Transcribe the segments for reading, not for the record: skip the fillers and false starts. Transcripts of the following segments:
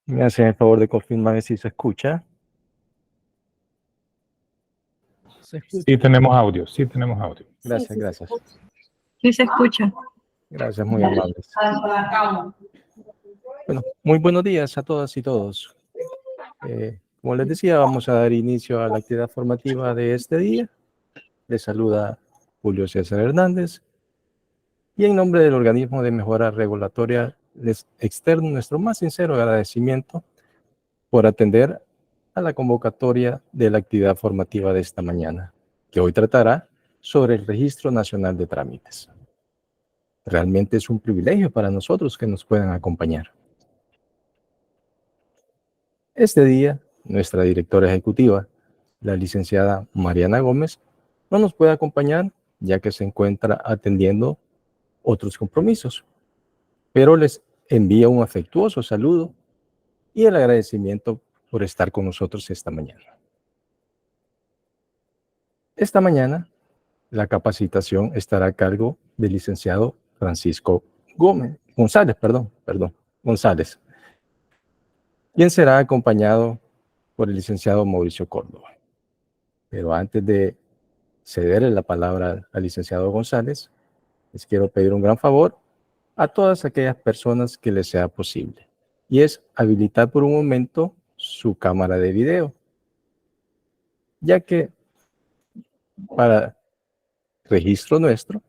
Me hacen el favor de confirmar si se escucha. Sí tenemos audio, sí tenemos audio. Gracias, gracias. Sí se escucha. Gracias, muy amables. Bueno, muy buenos días a todas y todos. Como les decía, vamos a dar inicio a la actividad formativa de este día. Les saluda Julio César Hernández. Y en nombre del Organismo de Mejora Regulatoria, les externo nuestro más sincero agradecimiento por atender a la convocatoria de la actividad formativa de esta mañana, que hoy tratará sobre el Registro Nacional de Trámites. Realmente es un privilegio para nosotros que nos puedan acompañar. Este día, nuestra directora ejecutiva, la licenciada Mariana Gómez, no nos puede acompañar ya que se encuentra atendiendo otros compromisos, pero les envía un afectuoso saludo y el agradecimiento por estar con nosotros esta mañana. Esta mañana, la capacitación estará a cargo del licenciado Francisco González, quien será acompañado por el licenciado Mauricio Córdoba. Pero antes de cederle la palabra al licenciado González, les quiero pedir un gran favor a todas aquellas personas que les sea posible, y es habilitar por un momento su cámara de video, ya que para registro nuestro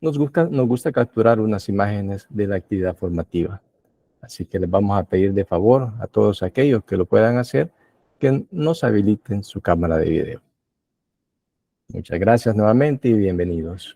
nos gusta capturar unas imágenes de la actividad formativa. Así que les vamos a pedir de favor a todos aquellos que lo puedan hacer que nos habiliten su cámara de video. Muchas gracias nuevamente y bienvenidos.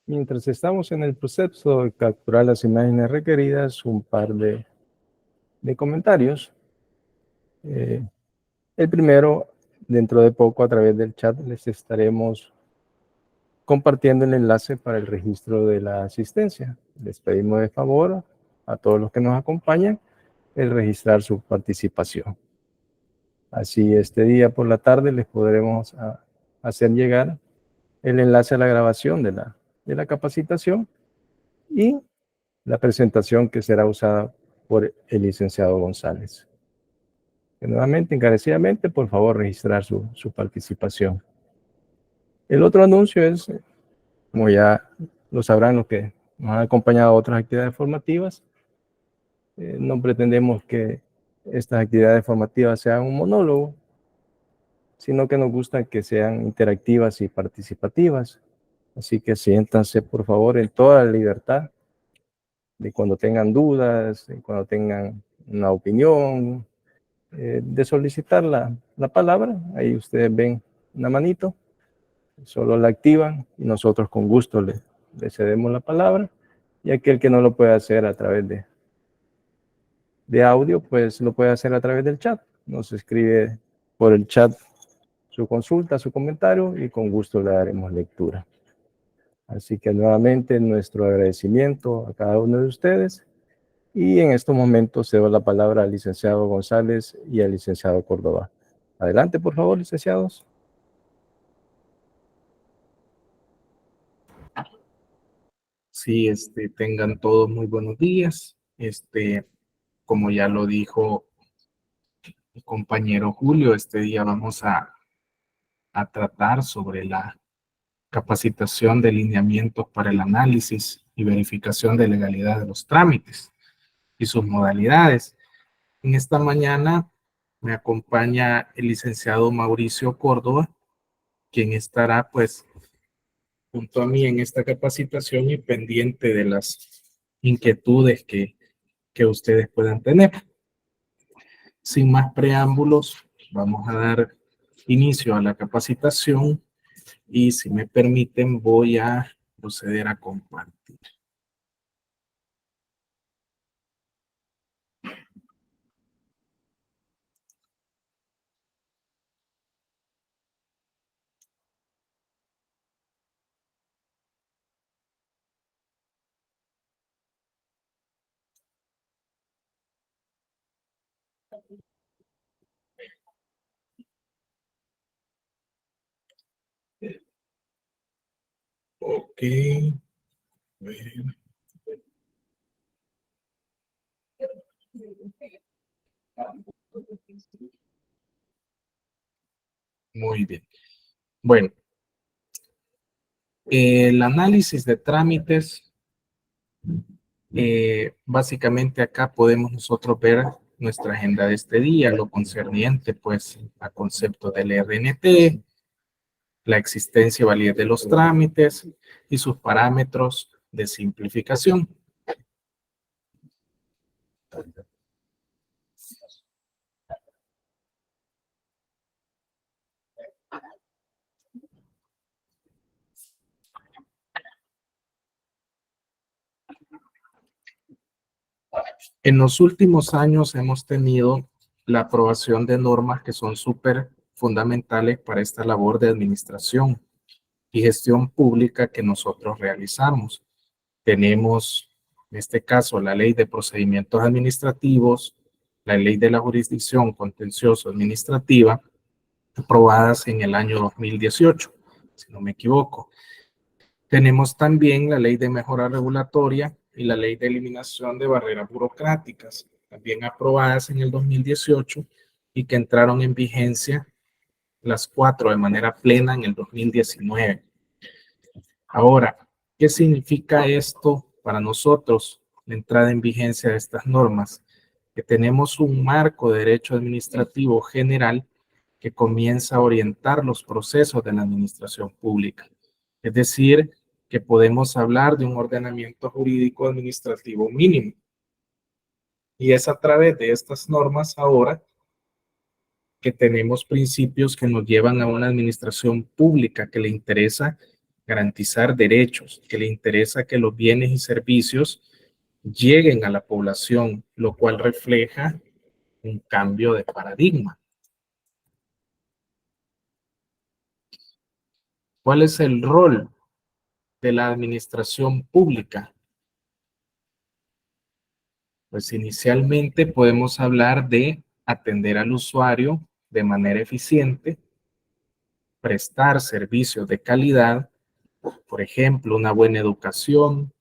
Mientras estamos en el proceso de capturar las imágenes requeridas, un par de comentarios. El primero, dentro de poco a través del chat les estaremos compartiendo el enlace para el registro de la asistencia. Les pedimos de favor a todos los que nos acompañan el registrar su participación. Así este día por la tarde les podremos hacer llegar el enlace a la grabación de la capacitación y la presentación que será usada por el licenciado González. Y nuevamente, encarecidamente, por favor, registrar su participación. El otro anuncio es, como ya lo sabrán los que nos han acompañado a otras actividades formativas, no pretendemos que estas actividades formativas sean un monólogo, sino que nos gusta que sean interactivas y participativas. Así que siéntanse, por favor, en toda la libertad de cuando tengan dudas, de cuando tengan una opinión, de solicitar la palabra. Ahí ustedes ven una manito, solo la activan y nosotros con gusto le cedemos la palabra, y aquel que no lo puede hacer a través de audio, pues lo puede hacer a través del chat. Nos escribe por el chat su consulta, su comentario, y con gusto le daremos lectura. Así que nuevamente nuestro agradecimiento a cada uno de ustedes, y en estos momentos cedo la palabra al licenciado González y al licenciado Córdoba. Adelante, por favor, licenciados. Sí, tengan todos muy buenos días. Como ya lo dijo el compañero Julio, este día vamos a tratar sobre la capacitación de lineamientos para el análisis y verificación de legalidad de los trámites y sus modalidades. En esta mañana me acompaña el licenciado Mauricio Córdoba, quien estará pues junto a mí en esta capacitación y pendiente de las inquietudes que ustedes puedan tener. Sin más preámbulos, vamos a dar inicio a la capacitación y, si me permiten, voy a proceder a compartir. Ok. Muy bien. Bueno, el análisis de trámites, básicamente acá podemos nosotros ver nuestra agenda de este día, lo concerniente pues a concepto del RNT, la existencia y validez de los trámites y sus parámetros de simplificación. En los últimos años hemos tenido la aprobación de normas que son súper fundamentales para esta labor de administración y gestión pública que nosotros realizamos. Tenemos, en este caso, la Ley de Procedimientos Administrativos, la Ley de la Jurisdicción Contencioso Administrativa, aprobadas en el año 2018, si no me equivoco. Tenemos también la Ley de Mejora Regulatoria y la Ley de Eliminación de Barreras Burocráticas, también aprobadas en el 2018 y que entraron en vigencia las 4 de manera plena en el 2019. Ahora, ¿qué significa esto para nosotros, la entrada en vigencia de estas normas? Que tenemos un marco de derecho administrativo general que comienza a orientar los procesos de la administración pública. Es decir, que podemos hablar de un ordenamiento jurídico administrativo mínimo. Y es a través de estas normas ahora que tenemos principios que nos llevan a una administración pública que le interesa garantizar derechos, que le interesa que los bienes y servicios lleguen a la población, lo cual refleja un cambio de paradigma. ¿Cuál es el rol de la administración pública? Pues inicialmente podemos hablar de atender al usuario de manera eficiente, prestar servicios de calidad, por ejemplo, una buena educación,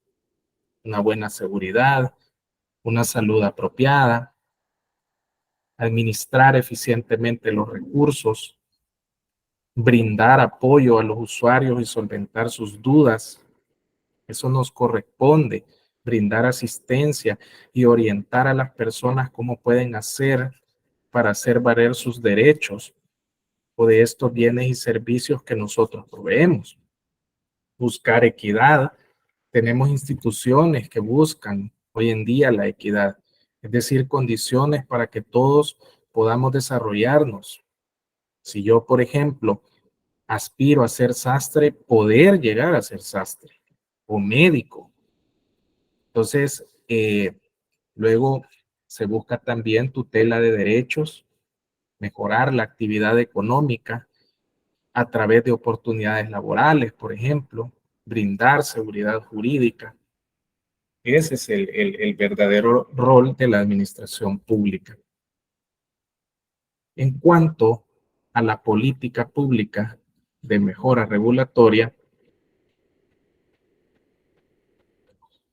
una buena seguridad, una salud apropiada, administrar eficientemente los recursos, brindar apoyo a los usuarios y solventar sus dudas. Eso nos corresponde, brindar asistencia y orientar a las personas cómo pueden hacer para hacer valer sus derechos o de estos bienes y servicios que nosotros proveemos. Buscar equidad. Tenemos instituciones que buscan hoy en día la equidad, es decir, condiciones para que todos podamos desarrollarnos. Si yo, por ejemplo, aspiro a ser sastre, poder llegar a ser sastre o médico. Entonces, luego se busca también tutela de derechos, mejorar la actividad económica a través de oportunidades laborales, por ejemplo, brindar seguridad jurídica. Ese es el verdadero rol de la administración pública. En cuanto a la política pública de mejora regulatoria,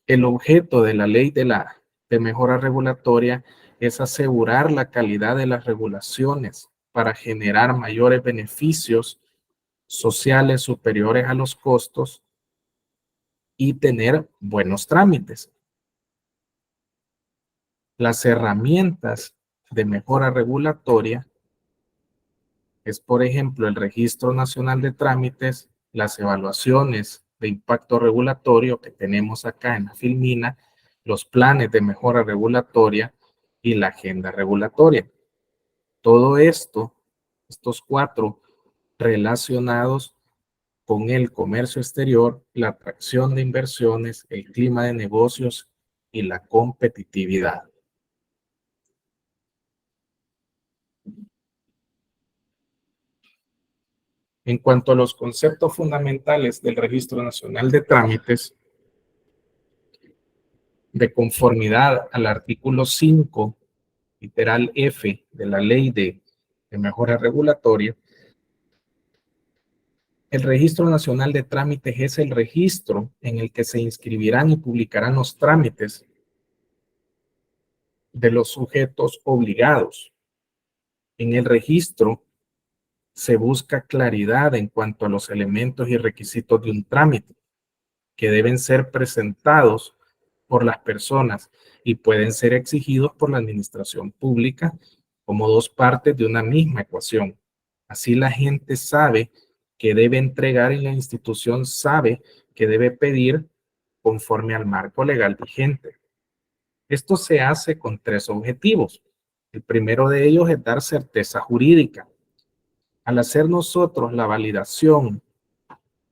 el objeto de la ley de mejora regulatoria es asegurar la calidad de las regulaciones para generar mayores beneficios sociales superiores a los costos y tener buenos trámites. Las herramientas de mejora regulatoria es, por ejemplo, el Registro Nacional de Trámites, las evaluaciones de impacto regulatorio que tenemos acá en la Filmina, los planes de mejora regulatoria y la agenda regulatoria. Todo esto, estos 4 relacionados con el comercio exterior, la atracción de inversiones, el clima de negocios y la competitividad. En cuanto a los conceptos fundamentales del Registro Nacional de Trámites, de conformidad al artículo 5, literal F de la Ley de Mejora Regulatoria, el Registro Nacional de Trámites es el registro en el que se inscribirán y publicarán los trámites de los sujetos obligados. En el registro se busca claridad en cuanto a los elementos y requisitos de un trámite que deben ser presentados por las personas y pueden ser exigidos por la administración pública como 2 partes de una misma ecuación. Así la gente sabe que debe entregar y la institución sabe que debe pedir conforme al marco legal vigente. Esto se hace con 3 objetivos. El primero de ellos es dar certeza jurídica. Al hacer nosotros la validación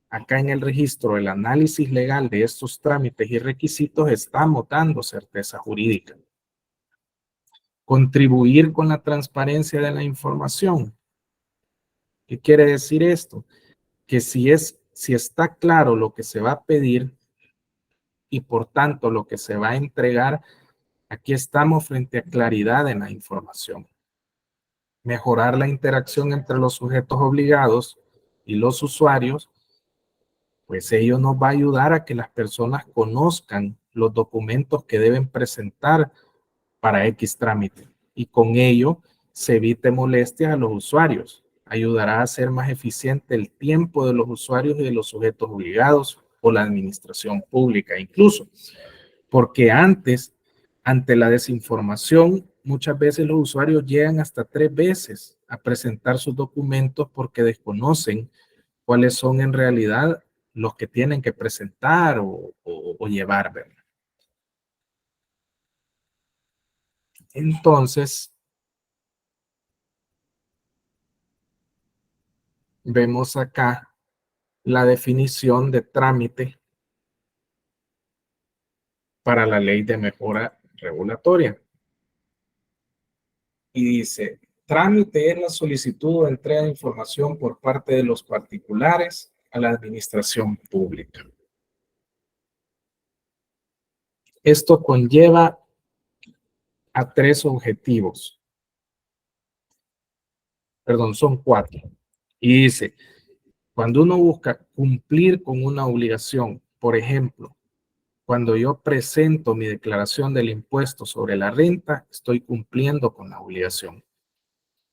acá en el registro, el análisis legal de estos trámites y requisitos, estamos dando certeza jurídica. Contribuir con la transparencia de la información. ¿Qué quiere decir esto? Que si está claro lo que se va a pedir y por tanto lo que se va a entregar, aquí estamos frente a claridad en la información. Mejorar la interacción entre los sujetos obligados y los usuarios, pues ello nos va a ayudar a que las personas conozcan los documentos que deben presentar para X trámite y con ello se evite molestias a los usuarios. Ayudará a hacer más eficiente el tiempo de los usuarios y de los sujetos obligados o la administración pública incluso, porque antes, ante la desinformación, muchas veces los usuarios llegan hasta 3 veces a presentar sus documentos porque desconocen cuáles son en realidad los que tienen que presentar o llevar, ¿verdad? Entonces, vemos acá la definición de trámite para la ley de mejora regulatoria. Y dice, trámite es la solicitud o entrega de información por parte de los particulares a la administración pública. Esto conlleva a 3 objetivos. Perdón, son 4. Y dice, cuando uno busca cumplir con una obligación, por ejemplo, cuando yo presento mi declaración del impuesto sobre la renta, estoy cumpliendo con la obligación.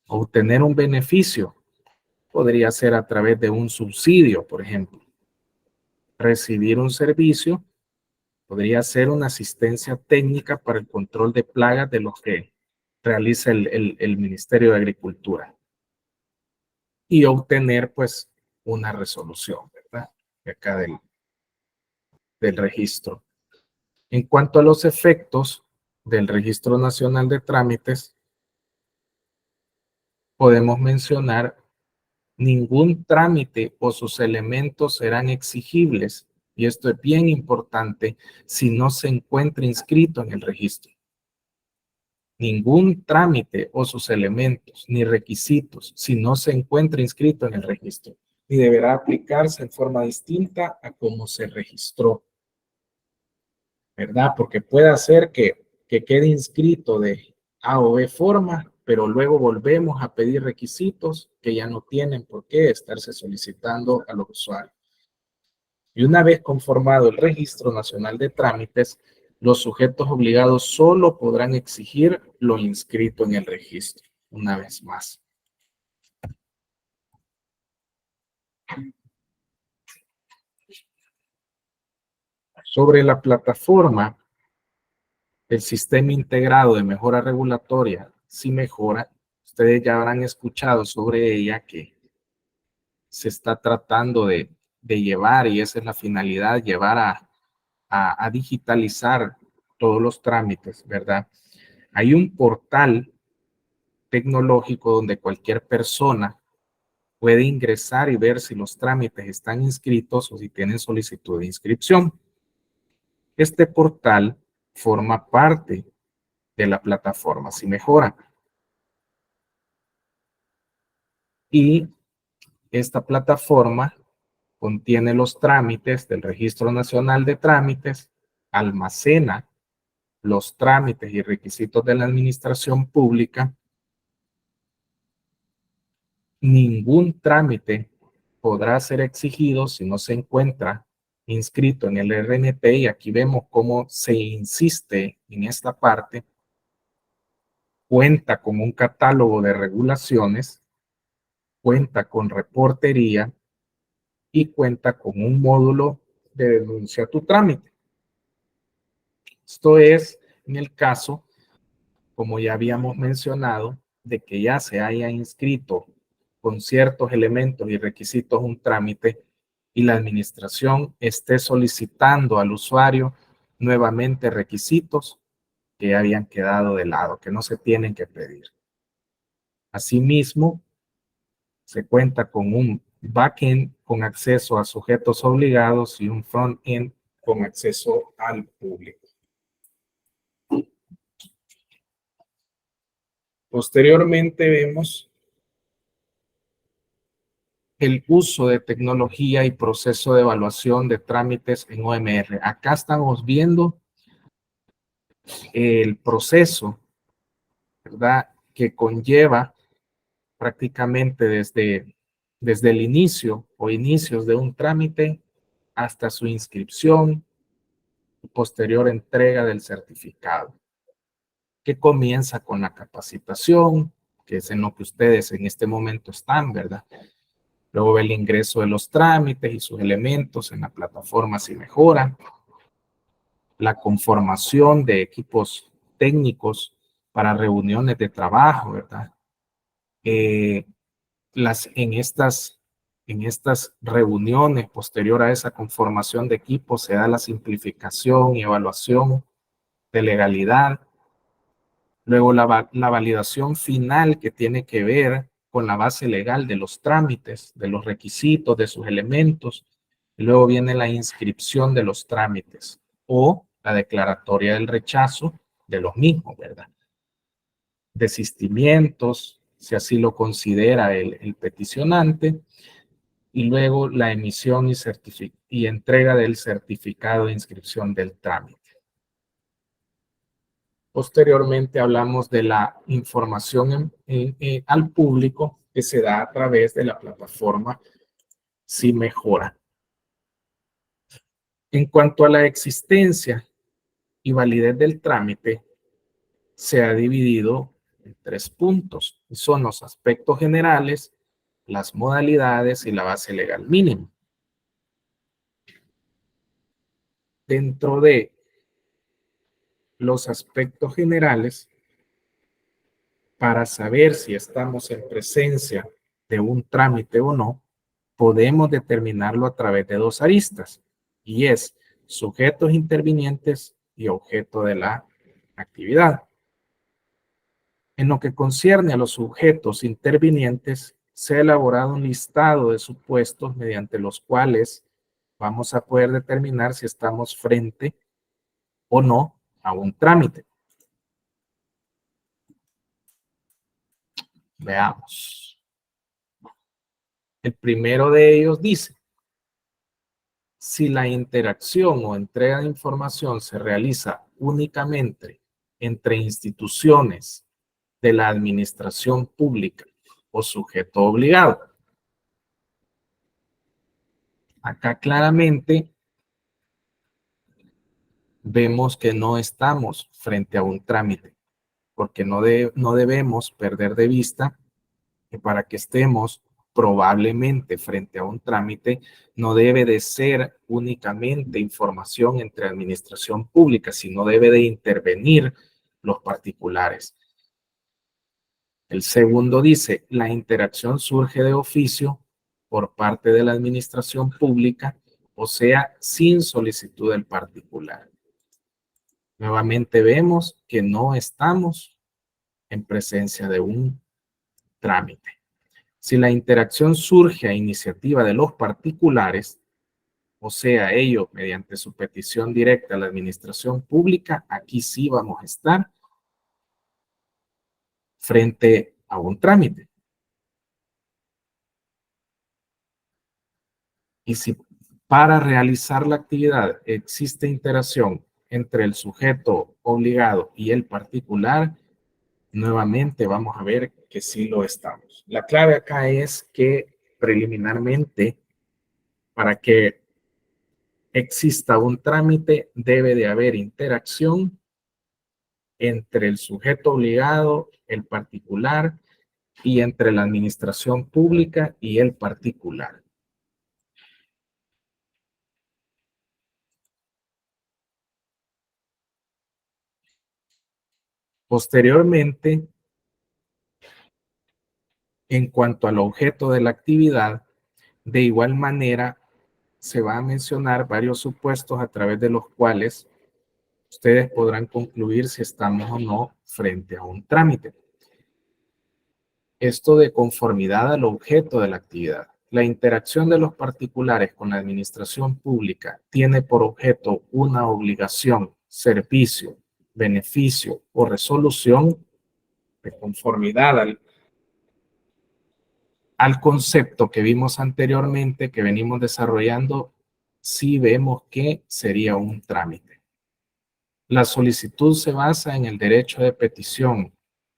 Obtener un beneficio podría ser a través de un subsidio, por ejemplo. Recibir un servicio podría ser una asistencia técnica para el control de plagas de los que realiza el Ministerio de Agricultura. Y obtener, pues, una resolución, ¿verdad? De acá del registro. En cuanto a los efectos del Registro Nacional de Trámites, podemos mencionar Ningún trámite o sus elementos serán exigibles, y esto es bien importante, si no se encuentra inscrito en el registro. Ningún trámite o sus elementos ni requisitos, si no se encuentra inscrito en el registro, y deberá aplicarse en forma distinta a como se registró, ¿verdad? Porque puede ser que quede inscrito de A o B forma, pero luego volvemos a pedir requisitos que ya no tienen por qué estarse solicitando a los usuarios. Y una vez conformado el Registro Nacional de Trámites, los sujetos obligados solo podrán exigir lo inscrito en el registro, una vez más. Sobre la plataforma, el Sistema Integrado de Mejora Regulatoria, SIMejora, ustedes ya habrán escuchado sobre ella que se está tratando de llevar, y esa es la finalidad, llevar a digitalizar todos los trámites, ¿verdad? Hay un portal tecnológico donde cualquier persona puede ingresar y ver si los trámites están inscritos o si tienen solicitud de inscripción. Este portal forma parte de la plataforma SIMejora. Y esta plataforma contiene los trámites del Registro Nacional de Trámites, almacena los trámites y requisitos de la administración pública. Ningún trámite podrá ser exigido si no se encuentra inscrito en el RNT, y aquí vemos cómo se insiste en esta parte. Cuenta con un catálogo de regulaciones, cuenta con reportería y cuenta con un módulo de denuncia a tu trámite. Esto es en el caso, como ya habíamos mencionado, de que ya se haya inscrito con ciertos elementos y requisitos un trámite y la administración esté solicitando al usuario nuevamente requisitos que habían quedado de lado, que no se tienen que pedir. Asimismo, se cuenta con un backend con acceso a sujetos obligados y un frontend con acceso al público. Posteriormente vemos el uso de tecnología y proceso de evaluación de trámites en OMR. Acá estamos viendo el proceso, ¿verdad?, que conlleva prácticamente desde el inicio o inicios de un trámite hasta su inscripción y posterior entrega del certificado, que comienza con la capacitación, que es en lo que ustedes en este momento están, ¿verdad? Luego el ingreso de los trámites y sus elementos en la plataforma SIMejora, la conformación de equipos técnicos para reuniones de trabajo, ¿verdad? En estas reuniones, posterior a esa conformación de equipos, se da la simplificación y evaluación de legalidad. Luego la validación final, que tiene que ver con la base legal de los trámites, de los requisitos, de sus elementos. Y luego viene la inscripción de los trámites o la declaratoria del rechazo de los mismos, ¿verdad? Desistimientos, si así lo considera el peticionante, y luego la emisión y entrega del certificado de inscripción del trámite. Posteriormente hablamos de la información al público que se da a través de la plataforma SIMejora. En cuanto a la existencia y validez del trámite, se ha dividido en 3 puntos, y son los aspectos generales, las modalidades y la base legal mínima. Dentro de los aspectos generales, para saber si estamos en presencia de un trámite o no, podemos determinarlo a través de 2 aristas, y es sujetos intervinientes y objeto de la actividad. En lo que concierne a los sujetos intervinientes, se ha elaborado un listado de supuestos mediante los cuales vamos a poder determinar si estamos frente o no a un trámite. Veamos. El primero de ellos dice: si la interacción o entrega de información se realiza únicamente entre instituciones de la administración pública o sujeto obligado. Acá claramente vemos que no estamos frente a un trámite, porque no debemos perder de vista que para que estemos probablemente frente a un trámite, no debe de ser únicamente información entre administración pública, sino debe de intervenir los particulares. El segundo dice: la interacción surge de oficio por parte de la administración pública, o sea, sin solicitud del particular. Nuevamente vemos que no estamos en presencia de un trámite. Si la interacción surge a iniciativa de los particulares, o sea, ellos mediante su petición directa a la administración pública, aquí sí vamos a estar frente a un trámite. Y si para realizar la actividad existe interacción entre el sujeto obligado y el particular, nuevamente vamos a ver que sí lo estamos. La clave acá es que preliminarmente, para que exista un trámite, debe de haber interacción entre el sujeto obligado, el particular, y entre la administración pública y el particular. Posteriormente, en cuanto al objeto de la actividad, de igual manera se va a mencionar varios supuestos a través de los cuales ustedes podrán concluir si estamos o no frente a un trámite. Esto de conformidad al objeto de la actividad. La interacción de los particulares con la administración pública tiene por objeto una obligación, servicio, beneficio o resolución de conformidad al concepto que vimos anteriormente, que venimos desarrollando, sí vemos que sería un trámite. La solicitud se basa en el derecho de petición.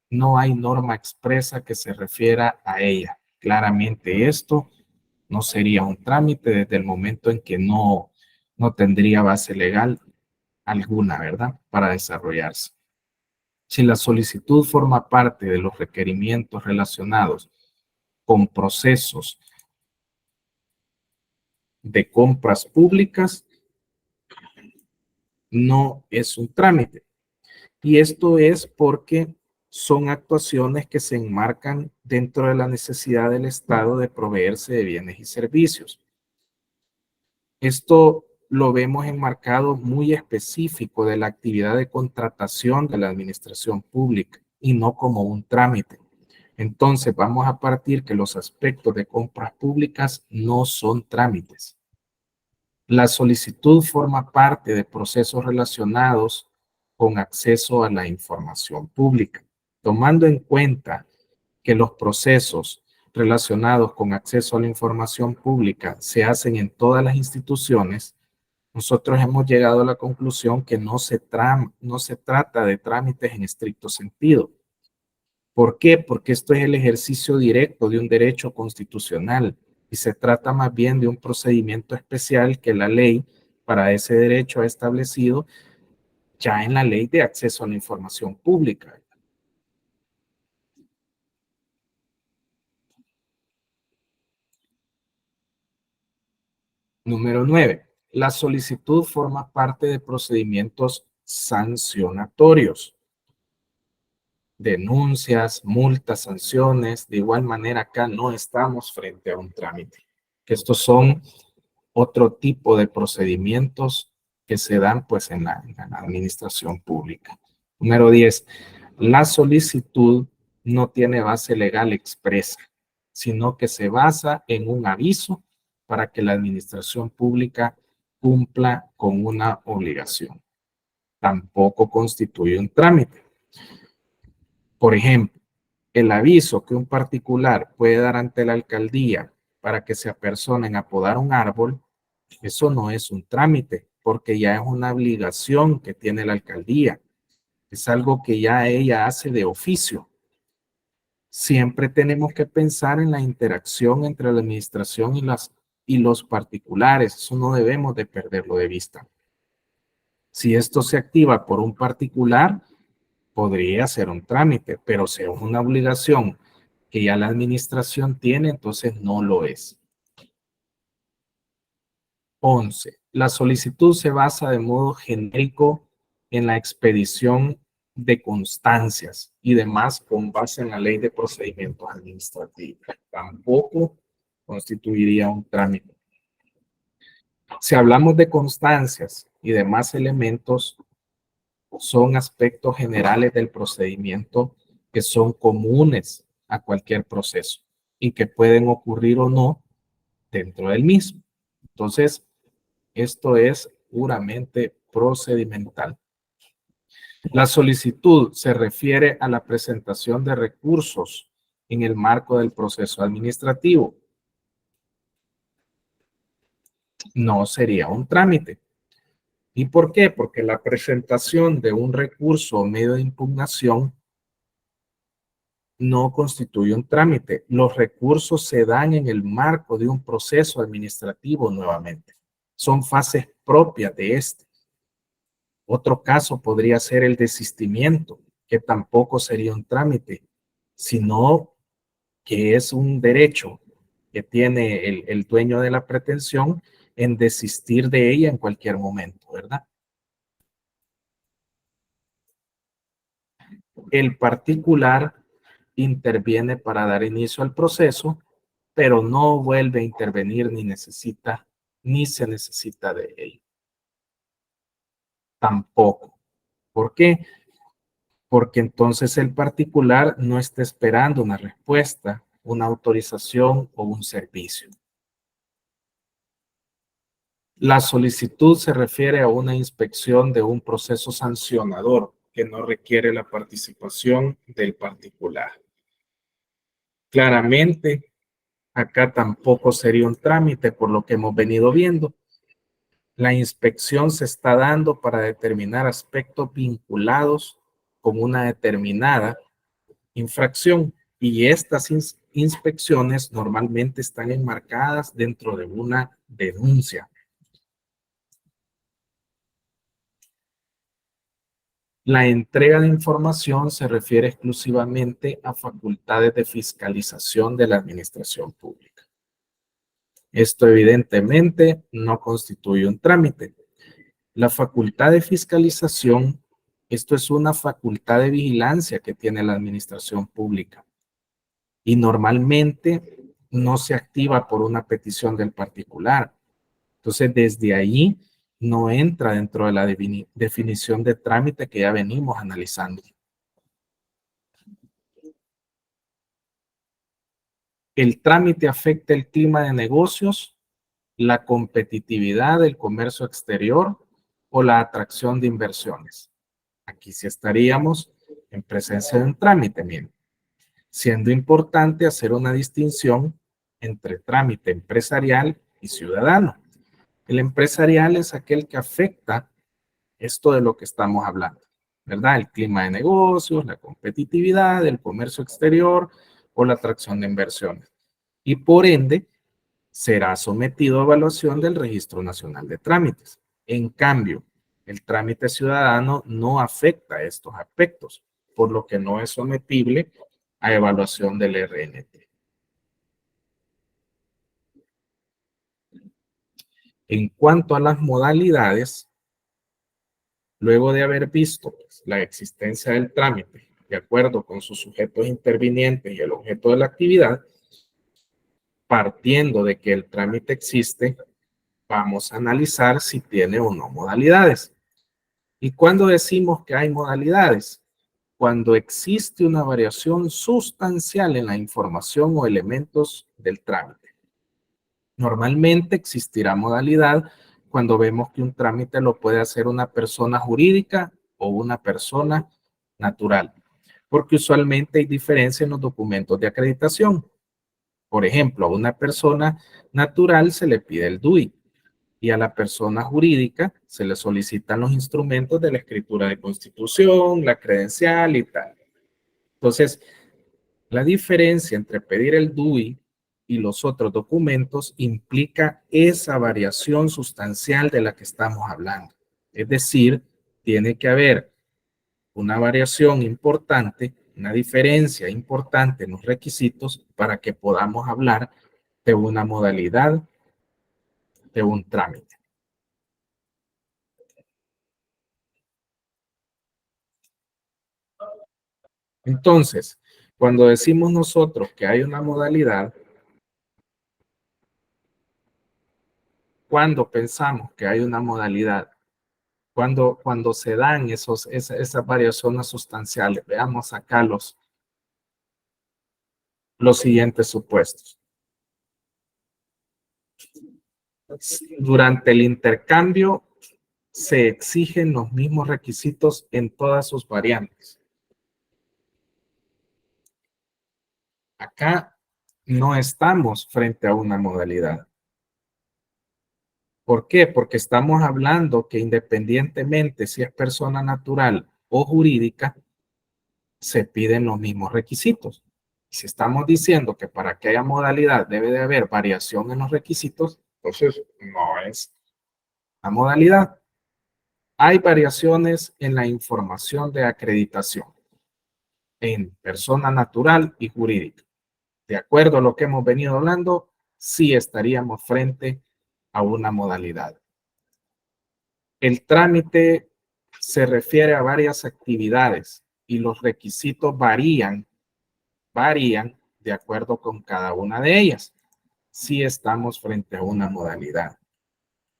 No hay norma expresa que se refiera a ella. Claramente esto no sería un trámite desde el momento en que no tendría base legal alguna, ¿verdad?, para desarrollarse. Si la solicitud forma parte de los requerimientos relacionados con procesos de compras públicas, no es un trámite. Y esto es porque son actuaciones que se enmarcan dentro de la necesidad del Estado de proveerse de bienes y servicios. Esto lo vemos enmarcado muy específico de la actividad de contratación de la administración pública y no como un trámite. Entonces vamos a partir que los aspectos de compras públicas no son trámites. La solicitud forma parte de procesos relacionados con acceso a la información pública. Tomando en cuenta que los procesos relacionados con acceso a la información pública se hacen en todas las instituciones, nosotros hemos llegado a la conclusión que no se trata de trámites en estricto sentido. ¿Por qué? Porque esto es el ejercicio directo de un derecho constitucional y se trata más bien de un procedimiento especial que la ley para ese derecho ha establecido ya en la Ley de Acceso a la Información Pública. Número 9. La solicitud forma parte de procedimientos sancionatorios. Denuncias, multas, sanciones. De igual manera, acá no estamos frente a un trámite. Estos son otro tipo de procedimientos que se dan pues en la administración pública. Número 10. La solicitud no tiene base legal expresa, sino que se basa en un aviso para que la administración pública cumpla con una obligación. Tampoco constituye un trámite. Por ejemplo, el aviso que un particular puede dar ante la alcaldía para que se apersonen a podar un árbol, eso no es un trámite, porque ya es una obligación que tiene la alcaldía. Es algo que ya ella hace de oficio. Siempre tenemos que pensar en la interacción entre la administración y los particulares. Eso no debemos de perderlo de vista. Si esto se activa por un particular, podría ser un trámite, pero si es una obligación que ya la administración tiene, entonces no lo es. 11. La solicitud se basa de modo genérico en la expedición de constancias y demás con base en la Ley de Procedimientos Administrativos. Tampoco constituiría un trámite. Si hablamos de constancias y demás elementos, son aspectos generales del procedimiento que son comunes a cualquier proceso y que pueden ocurrir o no dentro del mismo. Entonces, esto es puramente procedimental. La solicitud se refiere a la presentación de recursos en el marco del proceso administrativo. No sería un trámite. ¿Y por qué? Porque la presentación de un recurso o medio de impugnación no constituye un trámite. Los recursos se dan en el marco de un proceso administrativo nuevamente. Son fases propias de este. Otro caso podría ser el desistimiento, que tampoco sería un trámite, sino que es un derecho que tiene el dueño de la pretensión en desistir de ella en cualquier momento, ¿verdad? El particular interviene para dar inicio al proceso, pero no vuelve a intervenir ni se necesita de ello. Tampoco. ¿Por qué? Porque entonces el particular no está esperando una respuesta, una autorización o un servicio. La solicitud se refiere a una inspección de un proceso sancionador que no requiere la participación del particular. Claramente, acá tampoco sería un trámite por lo que hemos venido viendo. La inspección se está dando para determinar aspectos vinculados con una determinada infracción y estas inspecciones normalmente están enmarcadas dentro de una denuncia. La entrega de información se refiere exclusivamente a facultades de fiscalización de la administración pública. Esto evidentemente no constituye un trámite. La facultad de fiscalización, esto es una facultad de vigilancia que tiene la administración pública y normalmente no se activa por una petición del particular. Entonces, desde ahí no entra dentro de la definición de trámite que ya venimos analizando. El trámite afecta el clima de negocios, la competitividad del comercio exterior o la atracción de inversiones. Aquí sí estaríamos en presencia de un trámite, miren, siendo importante hacer una distinción entre trámite empresarial y ciudadano. El empresarial es aquel que afecta esto de lo que estamos hablando, ¿verdad? El clima de negocios, la competitividad, el comercio exterior o la atracción de inversiones. Y por ende, será sometido a evaluación del Registro Nacional de Trámites. En cambio, el trámite ciudadano no afecta estos aspectos, por lo que no es sometible a evaluación del RNT. En cuanto a las modalidades, luego de haber visto la existencia del trámite, de acuerdo con sus sujetos intervinientes y el objeto de la actividad, partiendo de que el trámite existe, vamos a analizar si tiene o no modalidades. ¿Y cuándo decimos que hay modalidades? cuando existe una variación sustancial en la información o elementos del trámite. Normalmente existirá modalidad cuando vemos que un trámite lo puede hacer una persona jurídica o una persona natural, porque usualmente hay diferencia en los documentos de acreditación. Por ejemplo, a una persona natural se le pide el DUI y a la persona jurídica se le solicitan los instrumentos de la escritura de constitución, la credencial y tal. Entonces, la diferencia entre pedir el DUI y los otros documentos implica esa variación sustancial de la que estamos hablando. Es decir, tiene que haber una variación importante, una diferencia importante en los requisitos para que podamos hablar de una modalidad de un trámite. Entonces, cuando decimos nosotros que hay una modalidad, cuando pensamos que hay una modalidad, cuando se dan esas variaciones sustanciales, veamos acá los siguientes supuestos. Durante el intercambio se exigen los mismos requisitos en todas sus variantes. Acá no estamos frente a una modalidad. ¿Por qué? Porque estamos hablando que independientemente si es persona natural o jurídica, se piden los mismos requisitos. Si estamos diciendo que para que haya modalidad debe de haber variación en los requisitos, entonces no es la modalidad. Hay variaciones en la información de acreditación en persona natural y jurídica. De acuerdo a lo que hemos venido hablando, sí estaríamos frente a una modalidad. El trámite se refiere a varias actividades y los requisitos varían de acuerdo con cada una de ellas. Si estamos frente a una modalidad.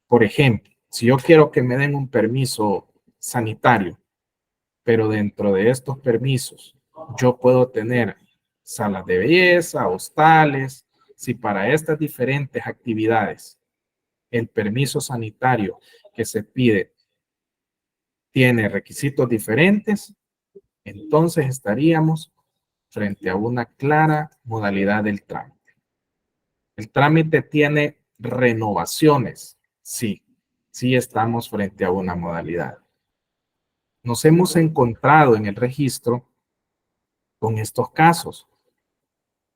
Por ejemplo, si yo quiero que me den un permiso sanitario, pero dentro de estos permisos yo puedo tener salas de belleza, hostales, si para estas diferentes actividades el permiso sanitario que se pide tiene requisitos diferentes, entonces estaríamos frente a una clara modalidad del trámite. El trámite tiene renovaciones, sí estamos frente a una modalidad. Nos hemos encontrado en el registro con estos casos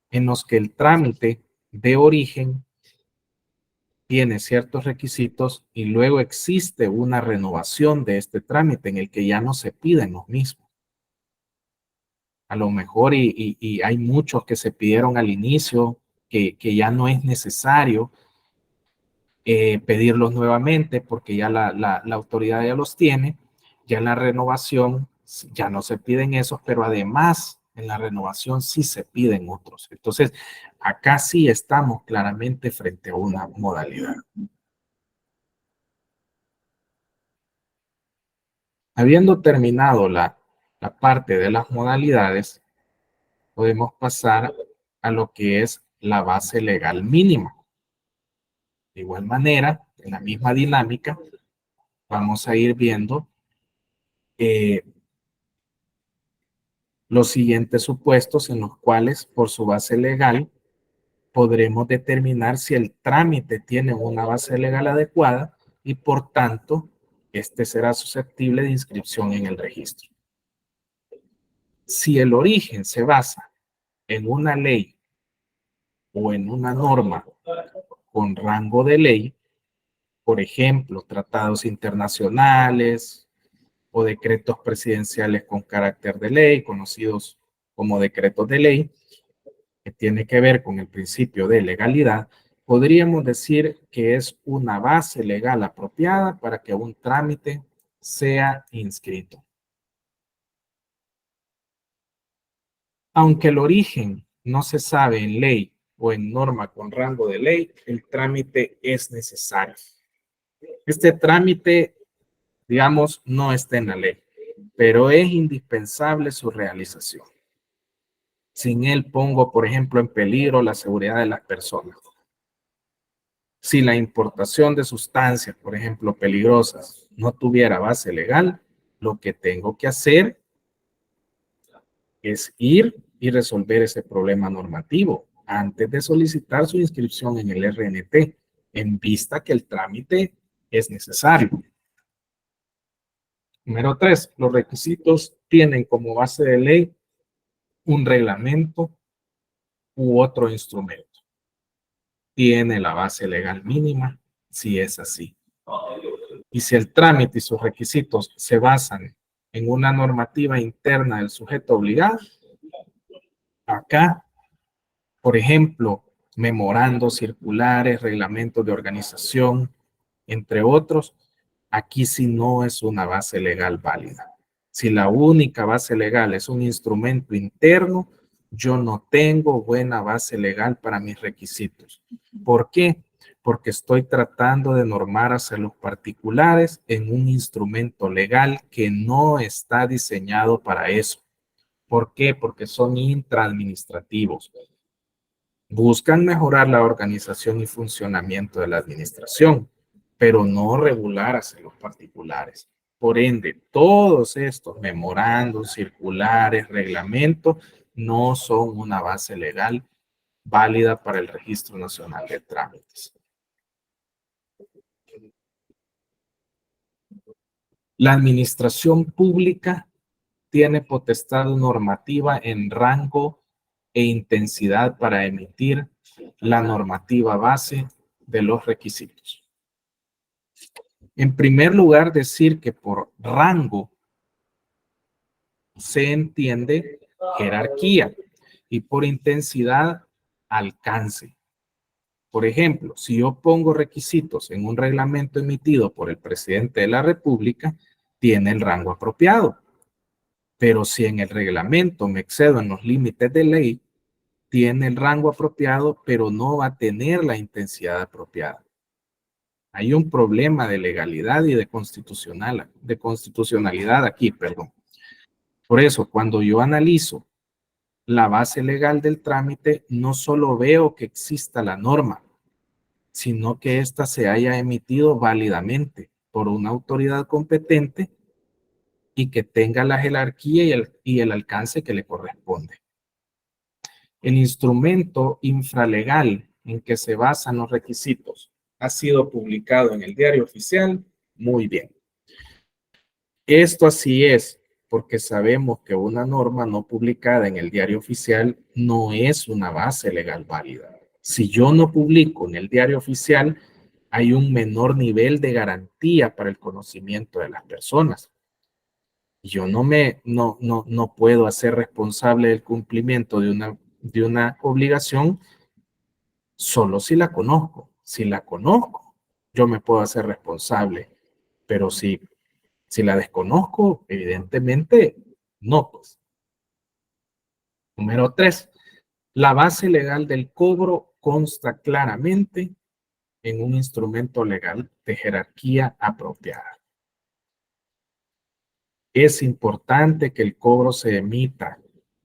en los que el trámite de origen tiene ciertos requisitos y luego existe una renovación de este trámite en el que ya no se piden los mismos. A lo mejor y hay muchos que se pidieron al inicio que ya no es necesario pedirlos nuevamente porque ya la autoridad ya los tiene, ya en la renovación ya no se piden esos, pero además en la renovación sí se piden otros. Entonces, acá sí estamos claramente frente a una modalidad. Habiendo terminado la parte de las modalidades, podemos pasar a lo que es la base legal mínima. De igual manera, en la misma dinámica, vamos a ir viendo los siguientes supuestos en los cuales, por su base legal, podremos determinar si el trámite tiene una base legal adecuada y, por tanto, este será susceptible de inscripción en el registro. Si el origen se basa en una ley o en una norma con rango de ley, por ejemplo, tratados internacionales o decretos presidenciales con carácter de ley, conocidos como decretos de ley, que tiene que ver con el principio de legalidad, podríamos decir que es una base legal apropiada para que un trámite sea inscrito. Aunque el origen no se sabe en ley o en norma con rango de ley, el trámite es necesario. Este trámite, digamos, no está en la ley. pero es indispensable su realización. Sin él pongo, por ejemplo, en peligro la seguridad de las personas. Si la importación de sustancias, por ejemplo, peligrosas, no tuviera base legal, lo que tengo que hacer es ir y resolver ese problema normativo antes de solicitar su inscripción en el RNT, en vista que el trámite es necesario. Número 3, los requisitos tienen como base de ley un reglamento u otro instrumento. Tiene la base legal mínima, si es así. Y si el trámite y sus requisitos se basan en una normativa interna del sujeto obligado, acá, por ejemplo, memorandos, circulares, reglamentos de organización, entre otros, aquí sí no es una base legal válida. Si la única base legal es un instrumento interno, yo no tengo buena base legal para mis requisitos. ¿Por qué? Porque estoy tratando de normar hacia los particulares en un instrumento legal que no está diseñado para eso. ¿Por qué? Porque son intraadministrativos. Buscan mejorar la organización y funcionamiento de la administración, pero no regular hacia los particulares. Por ende, todos estos memorandos, circulares, reglamentos, no son una base legal válida para el Registro Nacional de Trámites. La administración pública tiene potestad normativa en rango e intensidad para emitir la normativa base de los requisitos. En primer lugar, decir que por rango se entiende jerarquía y por intensidad alcance. Por ejemplo, si yo pongo requisitos en un reglamento emitido por el presidente de la República, tiene el rango apropiado. Pero si en el reglamento me excedo en los límites de ley, tiene el rango apropiado, pero no va a tener la intensidad apropiada. Hay un problema de legalidad y de constitucionalidad aquí, perdón. Por eso, cuando yo analizo la base legal del trámite, no solo veo que exista la norma, sino que ésta se haya emitido válidamente por una autoridad competente y que tenga la jerarquía y el alcance que le corresponde. El instrumento infralegal en que se basan los requisitos ha sido publicado en el Diario Oficial. Muy bien. Esto así es porque sabemos que una norma no publicada en el Diario Oficial no es una base legal válida. Si yo no publico en el Diario Oficial, hay un menor nivel de garantía para el conocimiento de las personas. Yo no puedo hacer responsable del cumplimiento de una obligación solo si la conozco. Si la conozco, yo me puedo hacer responsable, pero si la desconozco, evidentemente no, pues. Número 3, la base legal del cobro consta claramente en un instrumento legal de jerarquía apropiada. Es importante que el cobro se emita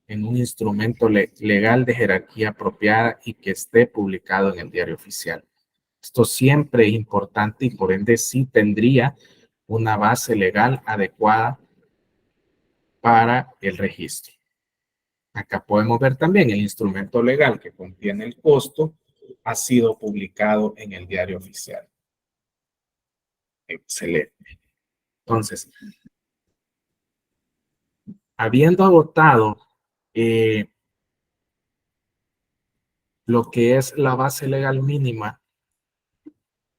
en un instrumento legal de jerarquía apropiada y que esté publicado en el Diario Oficial. Esto siempre es importante y por ende sí tendría una base legal adecuada para el registro. Acá podemos ver también el instrumento legal que contiene el costo ha sido publicado en el Diario Oficial. Excelente. Entonces, habiendo agotado lo que es la base legal mínima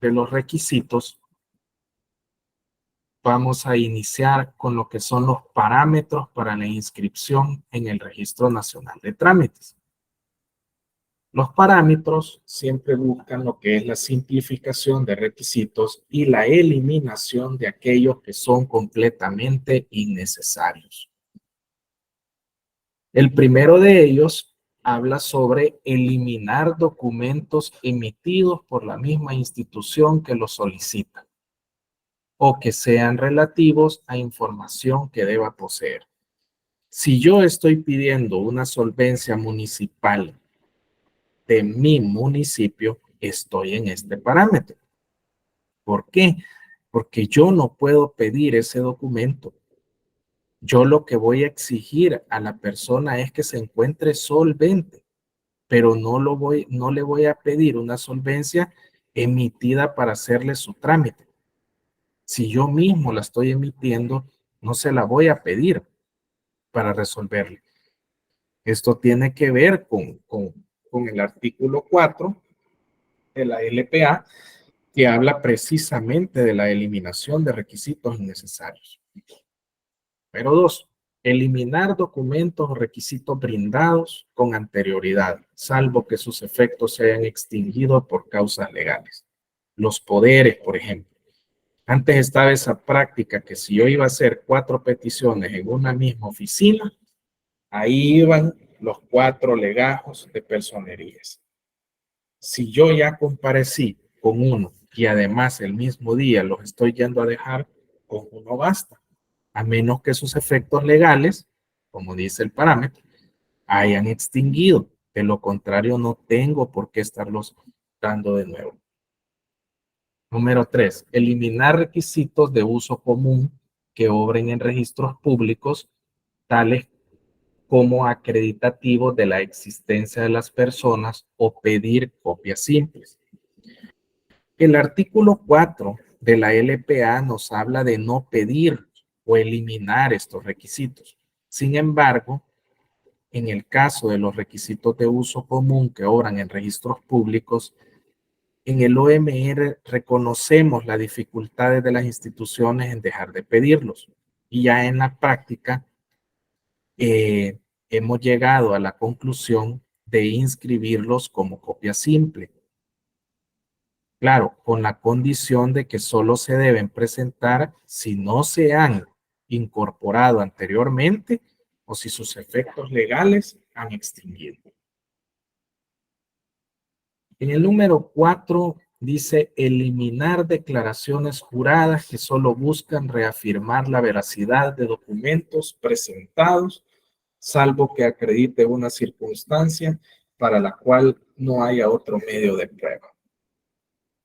de los requisitos, vamos a iniciar con lo que son los parámetros para la inscripción en el Registro Nacional de Trámites. Los parámetros siempre buscan lo que es la simplificación de requisitos y la eliminación de aquellos que son completamente innecesarios. El primero de ellos habla sobre eliminar documentos emitidos por la misma institución que los solicita. o que sean relativos a información que deba poseer. Si yo estoy pidiendo una solvencia municipal de mi municipio, estoy en este parámetro. ¿Por qué? Porque yo no puedo pedir ese documento. Yo lo que voy a exigir a la persona es que se encuentre solvente, pero no le voy a pedir una solvencia emitida para hacerle su trámite. Si yo mismo la estoy emitiendo, no se la voy a pedir para resolverle. Esto tiene que ver con el artículo 4 de la LPA, que habla precisamente de la eliminación de requisitos innecesarios. Número 2. Eliminar documentos o requisitos brindados con anterioridad, salvo que sus efectos se hayan extinguido por causas legales. Los poderes, por ejemplo. Antes estaba esa práctica que si yo iba a hacer 4 peticiones en una misma oficina, ahí iban los 4 legajos de personerías. Si yo ya comparecí con uno y además el mismo día los estoy yendo a dejar, con uno basta, a menos que sus efectos legales, como dice el parámetro, hayan extinguido. De lo contrario, no tengo por qué estarlos dando de nuevo. Número 3. Eliminar requisitos de uso común que obren en registros públicos, tales como acreditativos de la existencia de las personas o pedir copias simples. El artículo 4 de la LPA nos habla de no pedir o eliminar estos requisitos. Sin embargo, en el caso de los requisitos de uso común que obran en registros públicos, en el OMR reconocemos las dificultades de las instituciones en dejar de pedirlos. Y ya en la práctica hemos llegado a la conclusión de inscribirlos como copia simple. Claro, con la condición de que solo se deben presentar si no se han incorporado anteriormente o si sus efectos legales han extinguido. En el número 4 dice eliminar declaraciones juradas que solo buscan reafirmar la veracidad de documentos presentados, salvo que acredite una circunstancia para la cual no haya otro medio de prueba.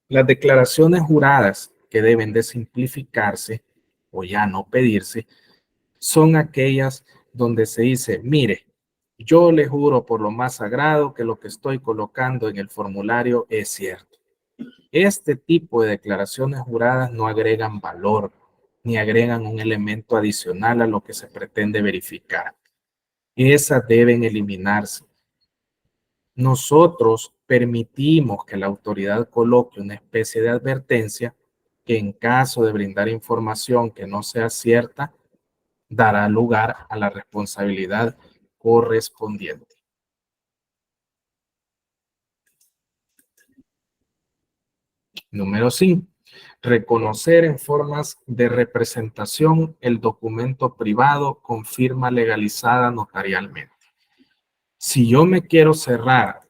Las declaraciones juradas que deben de simplificarse o ya no pedirse son aquellas donde se dice, mire, yo le juro por lo más sagrado que lo que estoy colocando en el formulario es cierto. Este tipo de declaraciones juradas no agregan valor ni agregan un elemento adicional a lo que se pretende verificar. Esas deben eliminarse. Nosotros permitimos que la autoridad coloque una especie de advertencia que en caso de brindar información que no sea cierta, dará lugar a la responsabilidad correspondiente. Número 5. Reconocer en formas de representación el documento privado con firma legalizada notarialmente. Si yo me quiero cerrar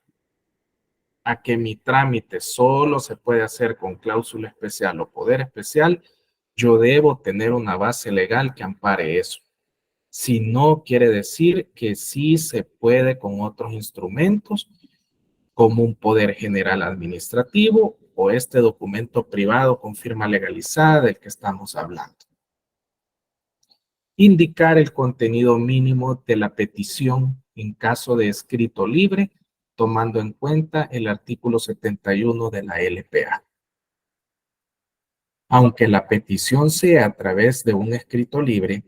a que mi trámite solo se puede hacer con cláusula especial o poder especial, yo debo tener una base legal que ampare eso. Si no, quiere decir que sí se puede con otros instrumentos, como un poder general administrativo o este documento privado con firma legalizada del que estamos hablando. Indicar el contenido mínimo de la petición en caso de escrito libre, tomando en cuenta el artículo 71 de la LPA. Aunque la petición sea a través de un escrito libre,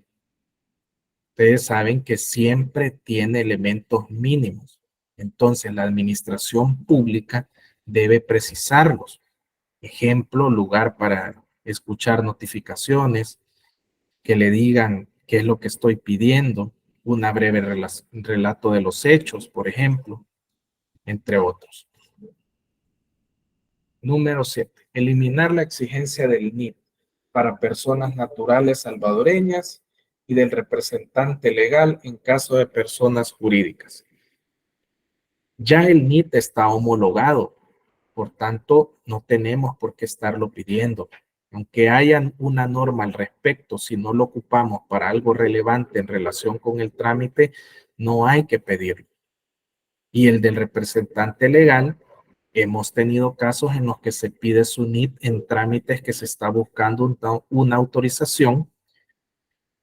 ustedes saben que siempre tiene elementos mínimos. Entonces, la administración pública debe precisarlos. Ejemplo, lugar para escuchar notificaciones, que le digan qué es lo que estoy pidiendo, una breve relato de los hechos, por ejemplo, entre otros. Número 7. Eliminar la exigencia del NIT para personas naturales salvadoreñas y del representante legal en caso de personas jurídicas. Ya el NIT está homologado, por tanto, no tenemos por qué estarlo pidiendo. Aunque haya una norma al respecto, si no lo ocupamos para algo relevante en relación con el trámite, no hay que pedirlo. Y el del representante legal, hemos tenido casos en los que se pide su NIT en trámites que se está buscando una autorización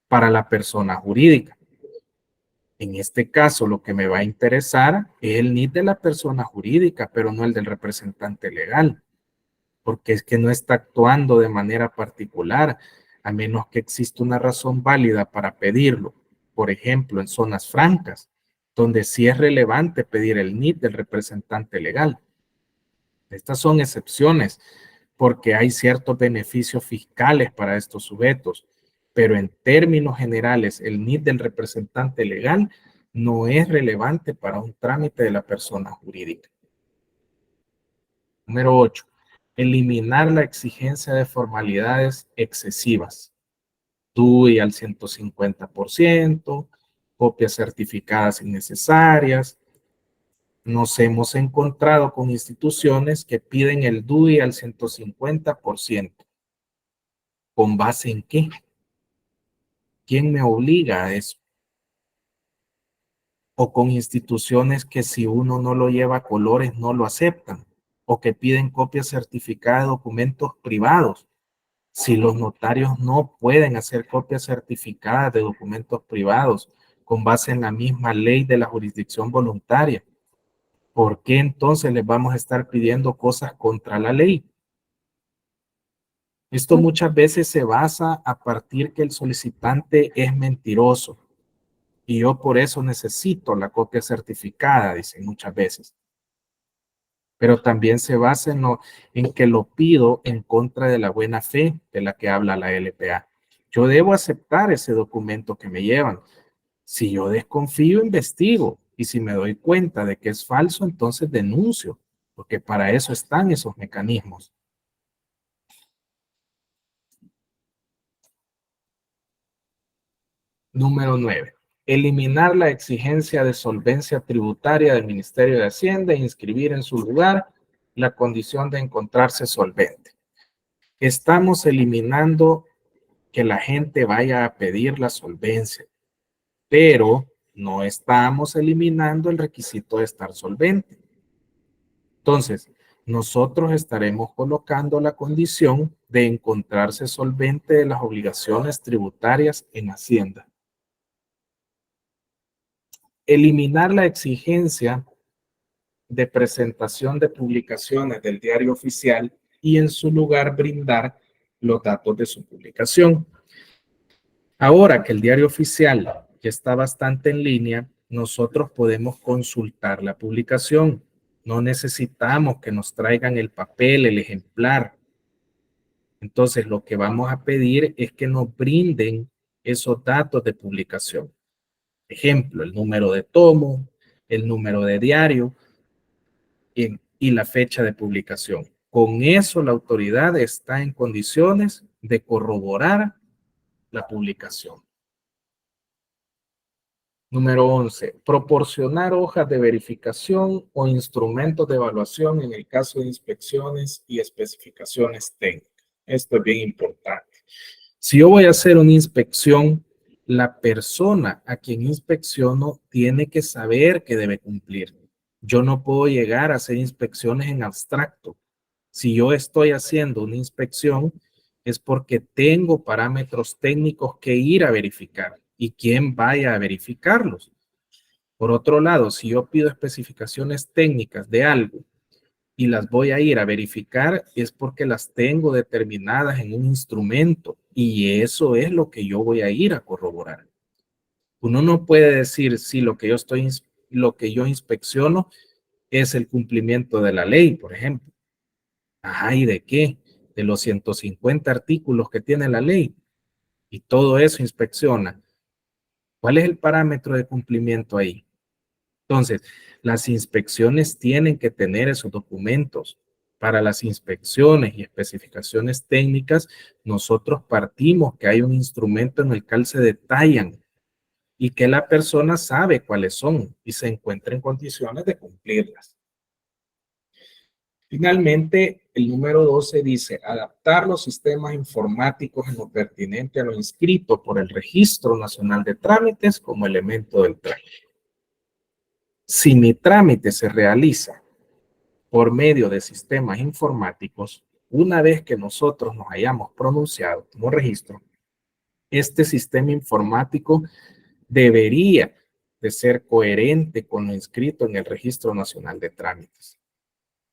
para la persona jurídica. En este caso, lo que me va a interesar es el NIT de la persona jurídica, pero no el del representante legal, porque es que no está actuando de manera particular, a menos que exista una razón válida para pedirlo. Por ejemplo, en zonas francas, donde sí es relevante pedir el NIT del representante legal. Estas son excepciones, porque hay ciertos beneficios fiscales para estos sujetos, pero en términos generales, el NIT del representante legal no es relevante para un trámite de la persona jurídica. Número 8. Eliminar la exigencia de formalidades excesivas. DUI al 150%, copias certificadas innecesarias. Nos hemos encontrado con instituciones que piden el DUI al 150%. ¿Con base en qué? ¿Quién me obliga a eso? O con instituciones que si uno no lo lleva a colores no lo aceptan, o que piden copias certificadas de documentos privados. Si los notarios no pueden hacer copias certificadas de documentos privados con base en la misma ley de la jurisdicción voluntaria, ¿por qué entonces les vamos a estar pidiendo cosas contra la ley? Esto muchas veces se basa a partir que el solicitante es mentiroso y yo por eso necesito la copia certificada, dicen muchas veces. Pero también se basa en que lo pido en contra de la buena fe de la que habla la LPA. Yo debo aceptar ese documento que me llevan. Si yo desconfío, investigo. Y si me doy cuenta de que es falso, entonces denuncio, porque para eso están esos mecanismos. Número 9. Eliminar la exigencia de solvencia tributaria del Ministerio de Hacienda e inscribir en su lugar la condición de encontrarse solvente. Estamos eliminando que la gente vaya a pedir la solvencia, pero no estamos eliminando el requisito de estar solvente. Entonces, nosotros estaremos colocando la condición de encontrarse solvente de las obligaciones tributarias en Hacienda. Eliminar la exigencia de presentación de publicaciones del diario oficial y en su lugar brindar los datos de su publicación. Ahora que el diario oficial ya está bastante en línea, nosotros podemos consultar la publicación. No necesitamos que nos traigan el papel, el ejemplar. Entonces, lo que vamos a pedir es que nos brinden esos datos de publicación. Ejemplo, el número de tomo, el número de diario y la fecha de publicación. Con eso, la autoridad está en condiciones de corroborar la publicación. Número 11. Proporcionar hojas de verificación o instrumentos de evaluación en el caso de inspecciones y especificaciones técnicas. Esto es bien importante. Si yo voy a hacer una inspección, la persona a quien inspecciono tiene que saber que debe cumplir. Yo no puedo llegar a hacer inspecciones en abstracto. Si yo estoy haciendo una inspección, es porque tengo parámetros técnicos que ir a verificar y quién vaya a verificarlos. Por otro lado, si yo pido especificaciones técnicas de algo y las voy a ir a verificar, es porque las tengo determinadas en un instrumento y eso es lo que yo voy a ir a corroborar. Uno no puede decir si lo que yo inspecciono es el cumplimiento de la ley, por ejemplo. Ajá, ¿y de qué? De los 150 artículos que tiene la ley. Y todo eso inspecciona. ¿Cuál es el parámetro de cumplimiento ahí? Entonces, las inspecciones tienen que tener esos documentos. Para las inspecciones y especificaciones técnicas, nosotros partimos que hay un instrumento en el cual se detallan y que la persona sabe cuáles son y se encuentra en condiciones de cumplirlas. Finalmente, el número 12 dice, adaptar los sistemas informáticos en lo pertinente a lo inscrito por el Registro Nacional de Trámites como elemento del trámite. Si mi trámite se realiza por medio de sistemas informáticos, una vez que nosotros nos hayamos pronunciado como registro, este sistema informático debería de ser coherente con lo inscrito en el Registro Nacional de Trámites,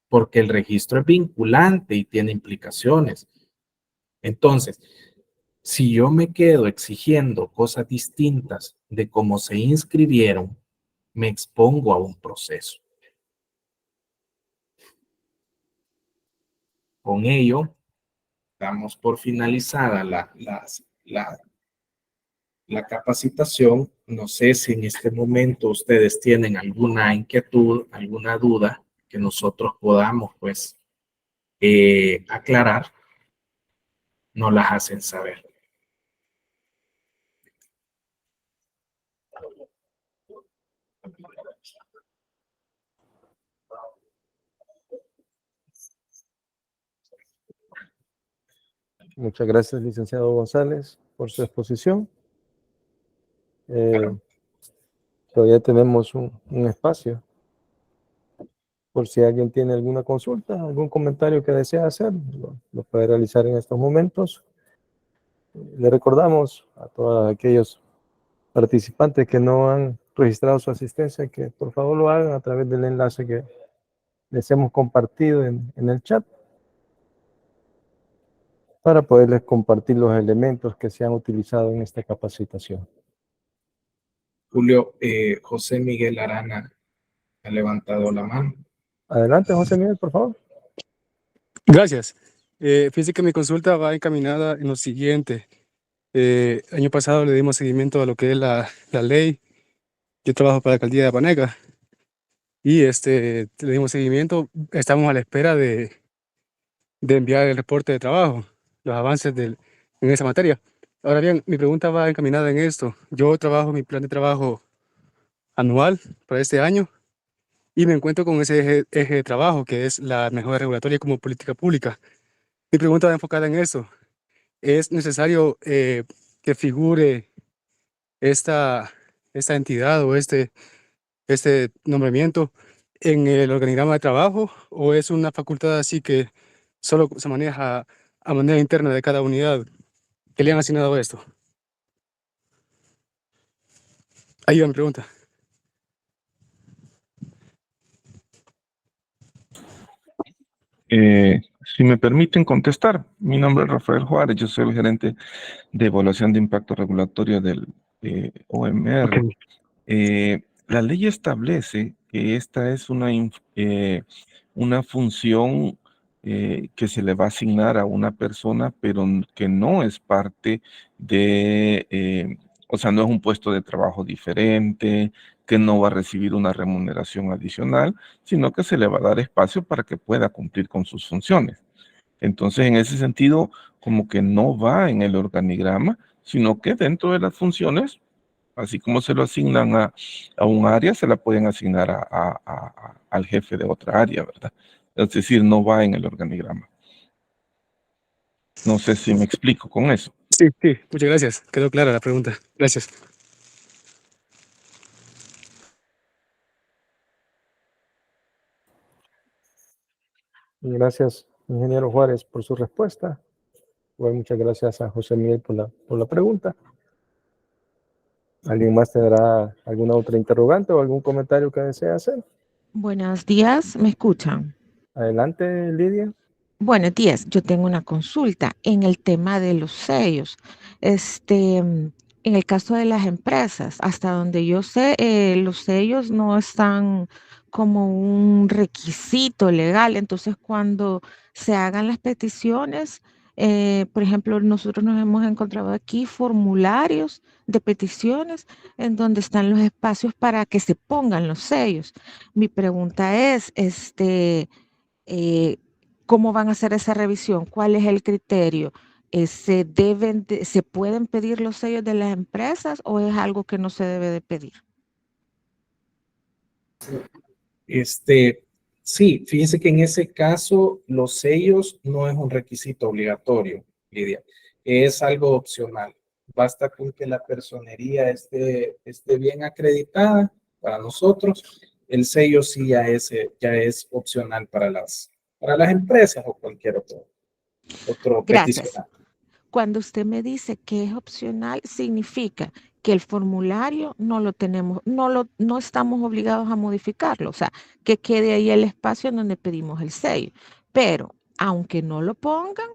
porque el registro es vinculante y tiene implicaciones. Entonces, si yo me quedo exigiendo cosas distintas de cómo se inscribieron, me expongo a un proceso. Con ello, damos por finalizada la capacitación. No sé si en este momento ustedes tienen alguna inquietud, alguna duda que nosotros podamos, pues, aclarar. Nos las hacen saber. Muchas gracias, licenciado González, por su exposición. Todavía tenemos un espacio por si alguien tiene alguna consulta, algún comentario que desea hacer, lo puede realizar en estos momentos. Le recordamos a todos aquellos participantes que no han registrado su asistencia que por favor lo hagan a través del enlace que les hemos compartido en el chat para poderles compartir los elementos que se han utilizado en esta capacitación. Julio, José Miguel Arana ha levantado la mano. Adelante, José Miguel, por favor. Gracias. Fíjese que mi consulta va encaminada en lo siguiente. Año pasado le dimos seguimiento a lo que es la ley. Yo trabajo para la alcaldía de Apanega y le dimos seguimiento. Estamos a la espera de enviar el reporte de trabajo, los avances en esa materia. Ahora bien, mi pregunta va encaminada en esto. Yo trabajo mi plan de trabajo anual para este año y me encuentro con ese eje de trabajo que es la mejora regulatoria como política pública. Mi pregunta va enfocada en eso. ¿Es necesario que figure esta entidad o este nombramiento en el organigrama de trabajo o es una facultad así que solo se maneja a manera interna de cada unidad que le han asignado esto? Ahí va mi pregunta. Si me permiten contestar, mi nombre es Rafael Juárez, yo soy el gerente de evaluación de impacto regulatorio del OMR. La ley establece que esta es una función que se le va a asignar a una persona, pero que no es parte de, o sea, no es un puesto de trabajo diferente, que no va a recibir una remuneración adicional, sino que se le va a dar espacio para que pueda cumplir con sus funciones. Entonces, en ese sentido, como que no va en el organigrama, sino que dentro de las funciones, así como se lo asignan a un área, se la pueden asignar al jefe de otra área, ¿verdad? Es decir, no va en el organigrama. No sé si me explico con eso. Sí, muchas gracias. Quedó clara la pregunta. Gracias. Gracias, ingeniero Juárez, por su respuesta. Bueno, muchas gracias a José Miguel por la pregunta. ¿Alguien más tendrá alguna otra interrogante o algún comentario que desea hacer? Buenos días, ¿me escuchan? Adelante, Lidia. Buenos días, yo tengo una consulta en el tema de los sellos. En el caso de las empresas, hasta donde yo sé, los sellos no están como un requisito legal. Entonces, cuando se hagan las peticiones, por ejemplo, nosotros nos hemos encontrado aquí formularios de peticiones en donde están los espacios para que se pongan los sellos. Mi pregunta es, eh, ¿cómo van a hacer esa revisión? ¿Cuál es el criterio? ¿Se pueden pedir los sellos de las empresas o es algo que no se debe de pedir? Sí, fíjense que en ese caso los sellos no es un requisito obligatorio, Lidia, es algo opcional. Basta con que la personería esté bien acreditada para nosotros. El sello sí ya es opcional para las empresas o cualquier otro Gracias. peticionario. Cuando usted me dice que es opcional, significa que el formulario no lo tenemos, no estamos obligados a modificarlo, o sea, que quede ahí el espacio en donde pedimos el sello. Pero aunque no lo pongan,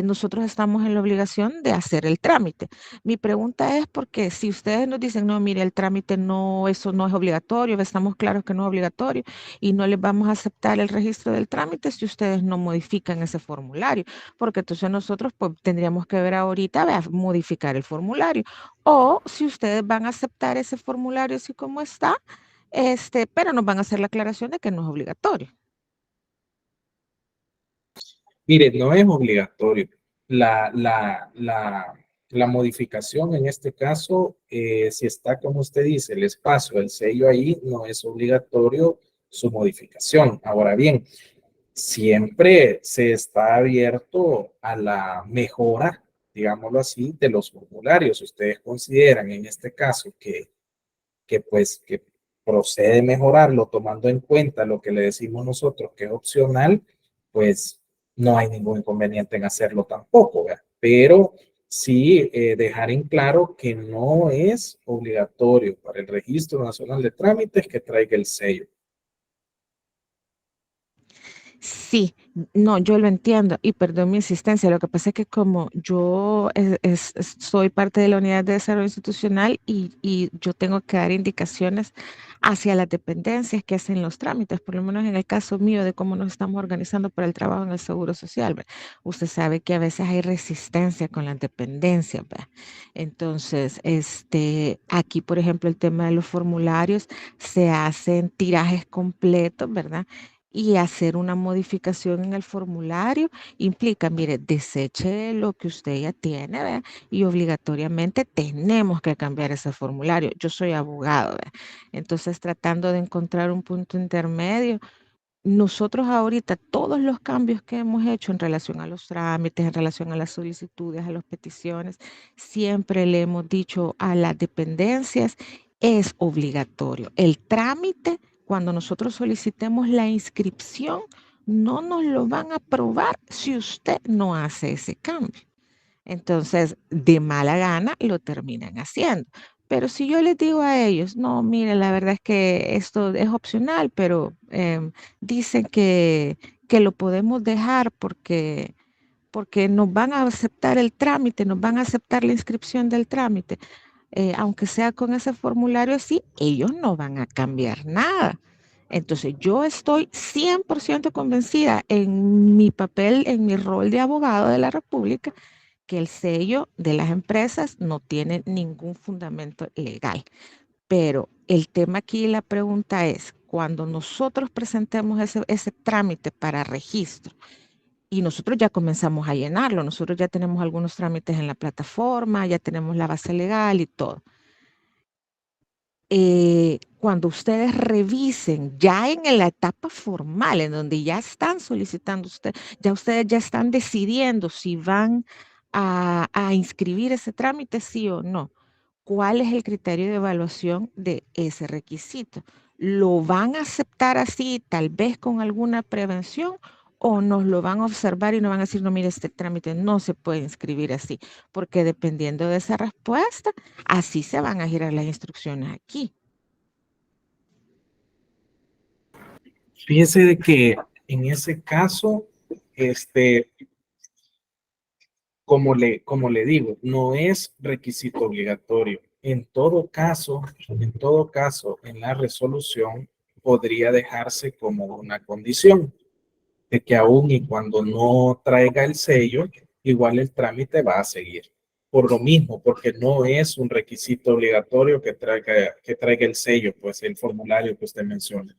nosotros estamos en la obligación de hacer el trámite. Mi pregunta es porque si ustedes nos dicen, no, mire, el trámite no, eso no es obligatorio, estamos claros que no es obligatorio y no les vamos a aceptar el registro del trámite si ustedes no modifican ese formulario, porque entonces nosotros pues tendríamos que ver ahorita, vea, modificar el formulario. O si ustedes van a aceptar ese formulario así como está, pero nos van a hacer la aclaración de que no es obligatorio. Mire, no es obligatorio. La modificación en este caso, si está como usted dice, el espacio, el sello ahí, no es obligatorio su modificación. Ahora bien, siempre se está abierto a la mejora, digámoslo así, de los formularios. Ustedes consideran en este caso que procede mejorarlo tomando en cuenta lo que le decimos nosotros que es opcional, pues no hay ningún inconveniente en hacerlo tampoco, ¿verdad? Pero sí dejar en claro que no es obligatorio para el Registro Nacional de Trámites que traiga el sello. Sí, no, yo lo entiendo y perdón mi insistencia. Lo que pasa es que como yo soy parte de la Unidad de Desarrollo Institucional y yo tengo que dar indicaciones hacia las dependencias que hacen los trámites, por lo menos en el caso mío de cómo nos estamos organizando para el trabajo en el Seguro Social. ¿Ve? Usted sabe que a veces hay resistencia con las dependencias. ¿Ve? Entonces, aquí, por ejemplo, el tema de los formularios se hacen tirajes completos, ¿verdad? Y hacer una modificación en el formulario implica, mire, deseche lo que usted ya tiene, ¿verdad? Y obligatoriamente tenemos que cambiar ese formulario. Yo soy abogado, ¿verdad? Entonces, tratando de encontrar un punto intermedio, nosotros ahorita todos los cambios que hemos hecho en relación a los trámites, en relación a las solicitudes, a las peticiones, siempre le hemos dicho a las dependencias, es obligatorio. El trámite, cuando nosotros solicitemos la inscripción, no nos lo van a aprobar si usted no hace ese cambio. Entonces, de mala gana lo terminan haciendo. Pero si yo les digo a ellos, no, mire, la verdad es que esto es opcional, pero dicen que lo podemos dejar porque nos van a aceptar el trámite, nos van a aceptar la inscripción del trámite, aunque sea con ese formulario así, ellos no van a cambiar nada. Entonces, yo estoy 100% convencida en mi papel, en mi rol de abogado de la República, que el sello de las empresas no tiene ningún fundamento legal. Pero el tema aquí, la pregunta es, cuando nosotros presentemos ese trámite para registro y nosotros ya comenzamos a llenarlo, nosotros ya tenemos algunos trámites en la plataforma, ya tenemos la base legal y todo. Cuando ustedes revisen ya en la etapa formal, en donde ya están solicitando ya ustedes ya están decidiendo si van a inscribir ese trámite, sí o no. ¿Cuál es el criterio de evaluación de ese requisito? ¿Lo van a aceptar así, tal vez con alguna prevención, o nos lo van a observar y nos van a decir, no, mire, este trámite no se puede inscribir así? Porque dependiendo de esa respuesta, así se van a girar las instrucciones aquí. Fíjese de que en ese caso, como le digo, no es requisito obligatorio. En todo caso, en la resolución podría dejarse como una condición de que aún y cuando no traiga el sello, igual el trámite va a seguir. Por lo mismo, porque no es un requisito obligatorio que traiga el sello, pues el formulario que usted menciona.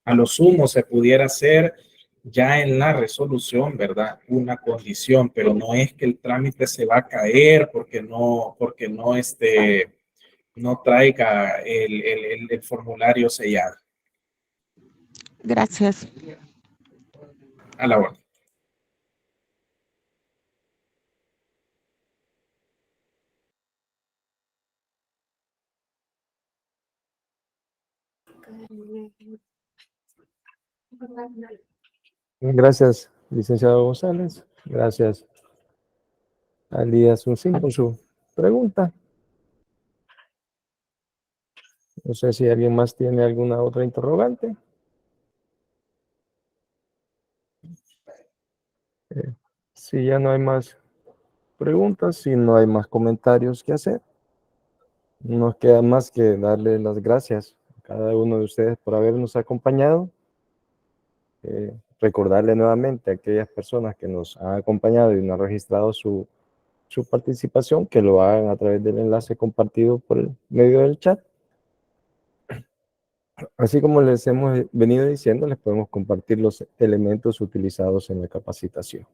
A lo sumo se pudiera hacer ya en la resolución, ¿verdad? Una condición, pero no es que el trámite se va a caer porque no traiga el formulario sellado. Gracias. A la orden. Gracias, licenciado González. Gracias a Elías Uncín por su pregunta. No sé si alguien más tiene alguna otra interrogante. Si ya no hay más preguntas, si no hay más comentarios que hacer, no nos queda más que darle las gracias a cada uno de ustedes por habernos acompañado. Recordarle nuevamente a aquellas personas que nos han acompañado y no han registrado su participación, que lo hagan a través del enlace compartido por el medio del chat. Así como les hemos venido diciendo, les podemos compartir los elementos utilizados en la capacitación.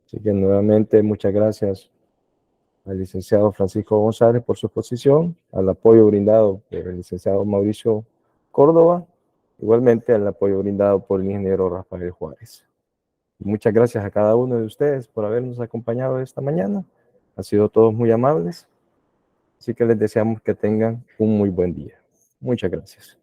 Así que nuevamente muchas gracias al licenciado Francisco González por su exposición, al apoyo brindado por el licenciado Mauricio Córdoba, igualmente al apoyo brindado por el ingeniero Rafael Juárez. Muchas gracias a cada uno de ustedes por habernos acompañado esta mañana. Han sido todos muy amables, así que les deseamos que tengan un muy buen día. Muchas gracias.